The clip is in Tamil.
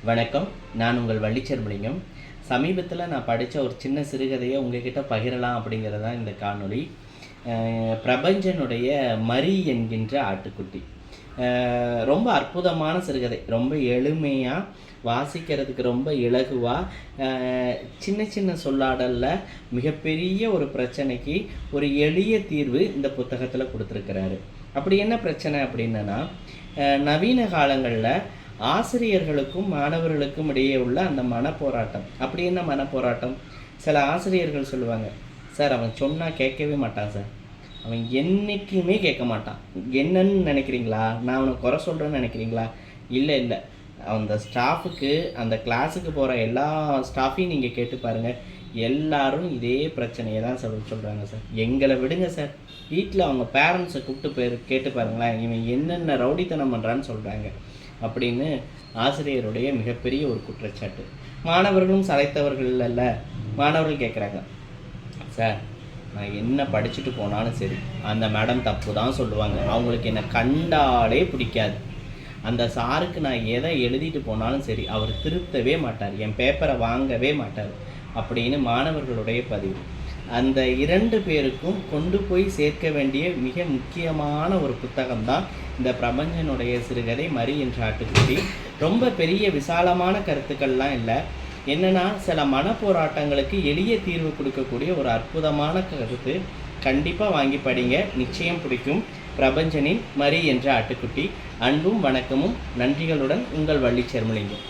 வணக்கம். நான் உங்கள் வள்ளிச்செல்வலிங்கம். சமீபத்தில் நான் படித்த ஒரு சின்ன சிறுகதையை உங்ககிட்ட பகிரலாம் அப்படிங்கிறது தான் இந்த காணொளி. பிரபஞ்சனுடைய மரி என்கின்ற ஆட்டுக்குட்டி. ரொம்ப அற்புதமான சிறுகதை. ரொம்ப எளிமையாக, வாசிக்கிறதுக்கு ரொம்ப இலகுவாக, சின்ன சின்ன சொல்லாடலில் மிகப்பெரிய ஒரு பிரச்சனைக்கு ஒரு எளிய தீர்வு இந்த புத்தகத்தில் கொடுத்துருக்கிறாரு. அப்படி என்ன பிரச்சனை அப்படின்னா, நவீன காலங்களில் ஆசிரியர்களுக்கும் மாணவர்களுக்கும் இடையே உள்ள அந்த மனப்போராட்டம். அப்படி என்ன மனப்போராட்டம்? சில ஆசிரியர்கள் சொல்லுவாங்க, சார் அவன் சொன்னால் கேட்கவே மாட்டான் சார், அவன் என்றைக்குமே கேட்க மாட்டான். என்னன்னு நினைக்கிறீங்களா? நான் அவனை குறை சொல்கிறேன்னு நினைக்கிறீங்களா? இல்லை, அந்த ஸ்டாஃபுக்கு, அந்த கிளாஸுக்கு போகிற எல்லா ஸ்டாஃபையும் நீங்கள் கேட்டு பாருங்கள், எல்லாரும் இதே பிரச்சனையை தான் சொல்கிறாங்க சார். எங்களை விடுங்க சார், வீட்டில் அவங்க பேரண்ட்ஸை கூப்பிட்டு கேட்டு பாருங்களேன், இவன் என்னென்ன ரவுடித்தனம் பண்ணுறான்னு சொல்கிறாங்க அப்படின்னு ஆசிரியருடைய மிகப்பெரிய ஒரு குற்றச்சாட்டு. மாணவர்களும் சளைத்தவர்கள் அல்ல. மாணவர்கள் கேட்குறாங்க, சார் நான் என்ன படிச்சுட்டு போனாலும் சரி அந்த மேடம் தப்பு தான் சொல்லுவாங்க, அவங்களுக்கு என்னை கண்டாலே பிடிக்காது, அந்த சாருக்கு நான் எதை எழுதிட்டு போனாலும் சரி அவர் திருத்தவே மாட்டார், என் பேப்பரை வாங்கவே மாட்டார் அப்படின்னு மாணவர்களுடைய பதிவு. அந்த 2 பேருக்கும் கொண்டு போய் சேர்க்க வேண்டிய மிக முக்கியமான ஒரு புத்தகம்தான் இந்த பிரபஞ்சனுடைய சிறுகதை மரி என்ற ஆட்டுக்குட்டி. ரொம்ப பெரிய விசாலமான கருத்துக்கள்லாம் இல்லை. என்னென்னா, சில மனப்போராட்டங்களுக்கு எளிய தீர்வு கொடுக்கக்கூடிய ஒரு அற்புதமான கருத்து. கண்டிப்பாக வாங்கி படிங்க, நிச்சயம் பிடிக்கும். பிரபஞ்சனின் மரி என்ற ஆட்டுக்குட்டி. அன்பும் வணக்கமும் நன்றிகளுடன் உங்கள் வள்ளிச்செல்வலிங்கம்.